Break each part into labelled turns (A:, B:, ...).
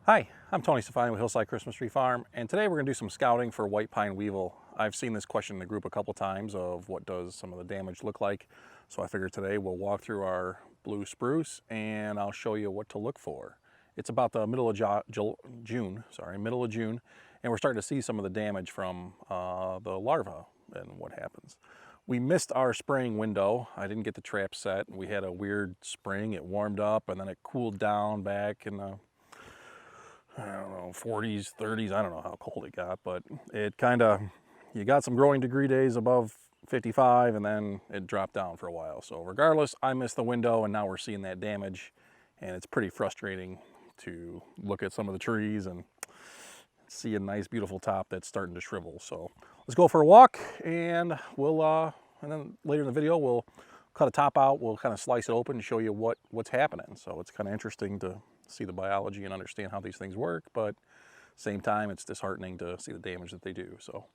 A: Hi, I'm Tony Stefani with Hillside Christmas Tree Farm, and today we're going to do some scouting for White Pine Weevil. I've seen this question in the group a couple times of what does some of the damage look like, so I figured today we'll walk through our blue spruce and I'll show you what to look for. It's about the middle of June, and we're starting to see some of the damage from the larvae and what happens. We missed our spraying window. I didn't get the trap set. We had a weird spring. It warmed up and then it cooled down back in the I don't know, 40s, 30s, I don't know how cold it got, but it kind of, you got some growing degree days above 55 and then it dropped down for a while. So regardless, I missed the window and now we're seeing that damage, and it's pretty frustrating to look at some of the trees and see a nice beautiful top that's starting to shrivel. So let's go for a walk, and and then later in the video we'll cut a top out, we'll kind of slice it open and show you what's happening. So it's kind of interesting to see the biology and understand how these things work, but same time it's disheartening to see the damage that they do. So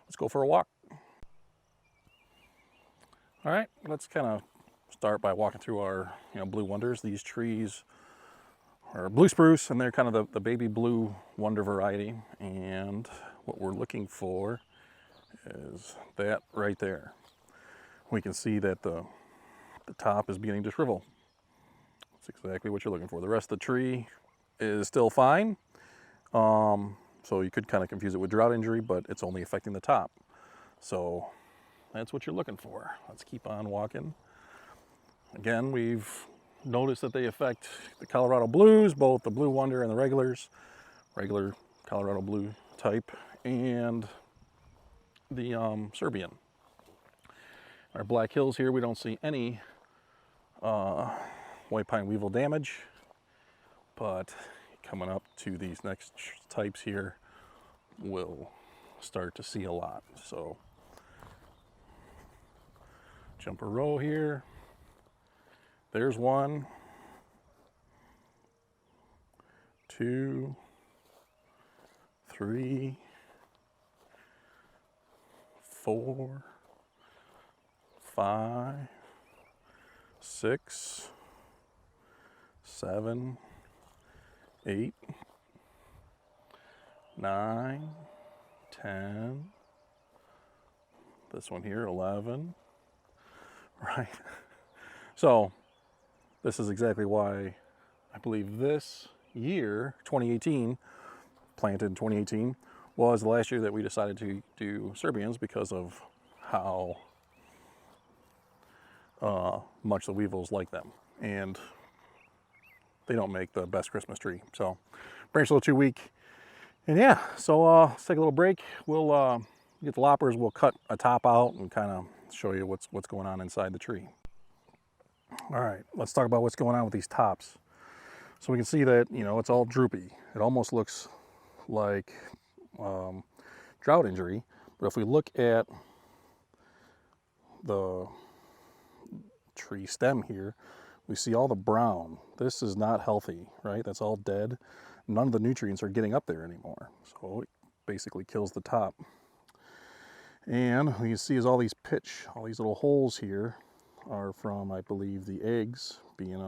A: let's go for a walk. All right, let's kind of start by walking through our blue wonders. These trees are blue spruce, and they're kind of the baby blue wonder variety, and what we're looking for is that right there. We can see that the top is beginning to shrivel. That's exactly what you're looking for. The rest of the tree is still fine. So you could kind of confuse it with drought injury, but it's only affecting the top. So that's what you're looking for. Let's keep on walking. Again, we've noticed that they affect the Colorado blues, both the blue wonder and the regular Colorado blue type, and the Serbian. Our Black Hills here, we don't see any White Pine Weevil damage, but coming up to these next types here, we'll start to see a lot. So jump a row here. There's 1, 2, 3, 4, 5, 6, 7, 8, 9, 10. This one here, 11. Right. So this is exactly why I believe this year, 2018, planted in 2018, was the last year that we decided to do Serbians, because of how much the weevils like them. And they don't make the best Christmas tree. So branch a little too weak. And yeah, so let's take a little break. We'll get the loppers, we'll cut a top out and kind of show you what's going on inside the tree. All right, let's talk about what's going on with these tops. So we can see that, it's all droopy. It almost looks like drought injury. But if we look at the tree stem here, we see all the brown. This is not healthy, right? That's all dead. None of the nutrients are getting up there anymore. So it basically kills the top. And what you see is all these pitch, all these little holes here are from, I believe, the eggs being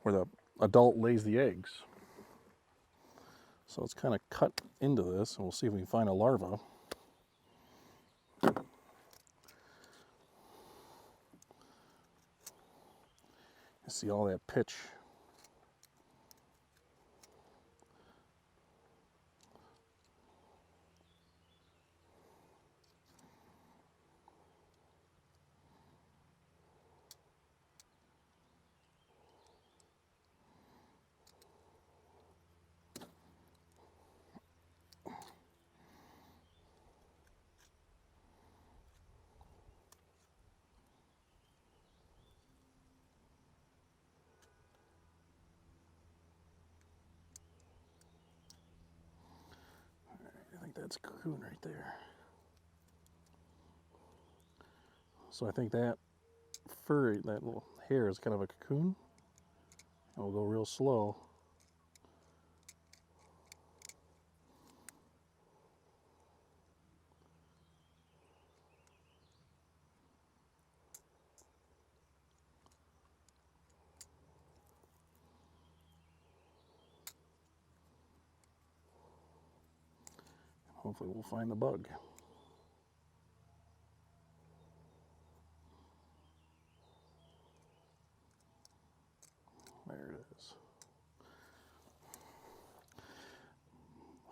A: where the adult lays the eggs. So it's kind of cut into this, and we'll see if we can find a larva. You see all that pitch. I think that's cocoon right there. So I think that furry, that little hair is kind of a cocoon. And we'll go real slow. Hopefully we'll find the bug. There it is.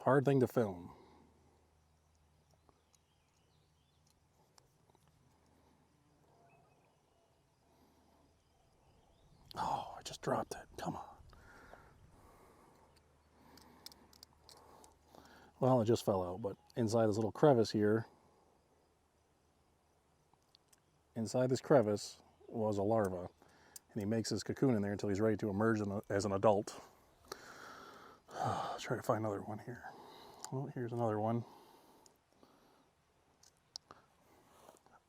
A: Hard thing to film. Oh, I just dropped it. Come on. Well, it just fell out, but inside this little crevice here, inside this crevice was a larva, and he makes his cocoon in there until he's ready to emerge as an adult. Let's try to find another one here. Oh, here's another one.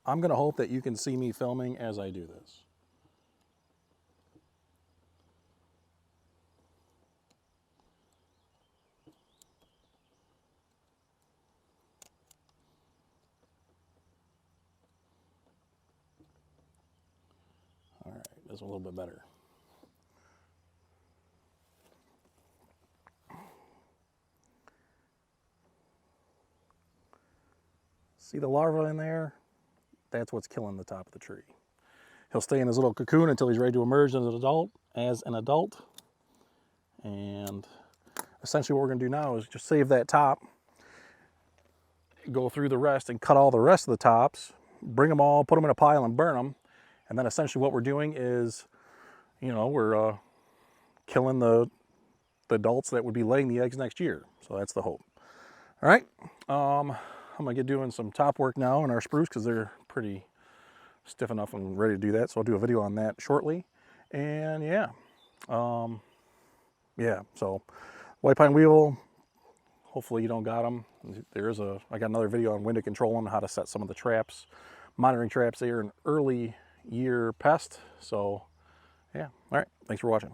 A: I'm going to hope that you can see me filming as I do this. All right, that's a little bit better. See the larva in there? That's what's killing the top of the tree. He'll stay in his little cocoon until he's ready to emerge as an adult. And essentially what we're going to do now is just save that top, go through the rest and cut all the rest of the tops, bring them all, put them in a pile and burn them. And then essentially what we're doing is, you know, we're killing the adults that would be laying the eggs next year. So that's the hope. All right. I'm going to get doing some top work now in our spruce because they're pretty stiff enough and ready to do that. So I'll do a video on that shortly. And yeah. Yeah, so White Pine Weevil, hopefully you don't got them. I got another video on when to control them, how to set some of the traps, monitoring traps. They are an early year pest. So yeah, all right, thanks for watching.